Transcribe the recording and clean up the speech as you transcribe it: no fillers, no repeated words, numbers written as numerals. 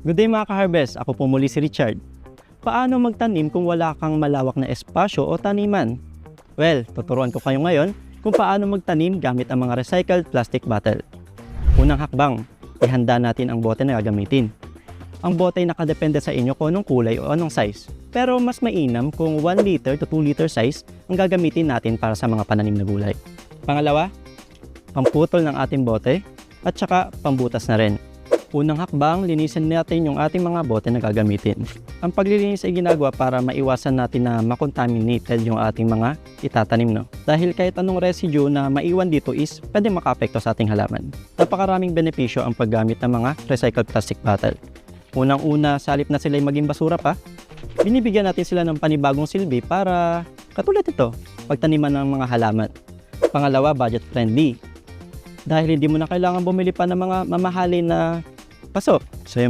Good day mga ka-harvest, ako po muli si Richard. Paano magtanim kung wala kang malawak na espasyo o taniman? Well, tuturuan ko kayo ngayon kung paano magtanim gamit ang mga recycled plastic bottle. Unang hakbang, ihanda natin ang bote na gagamitin. Ang bote ay nakadepende sa inyo kung anong kulay o anong size. Pero mas mainam kung 1 liter to 2 liter size ang gagamitin natin para sa mga pananim na gulay. Pangalawa, pamputol ng ating bote at saka pambutas na rin. Unang hakbang, linisin natin yung ating mga bote na gagamitin. Ang paglilinis ay ginagawa para maiwasan natin na makontaminated yung ating mga itatanim. Dahil kahit anong residue na maiwan dito is pwede makaapekto sa ating halaman. Napakaraming benepisyo ang paggamit ng mga recycled plastic bottle. Unang-una, sa halip na sila maging basura pa, binibigyan natin sila ng panibagong silbi para katulad ito, pagtaniman ng mga halaman. Pangalawa, budget friendly. Dahil hindi mo na kailangan bumili pa ng mga mamahalin na paso. So yun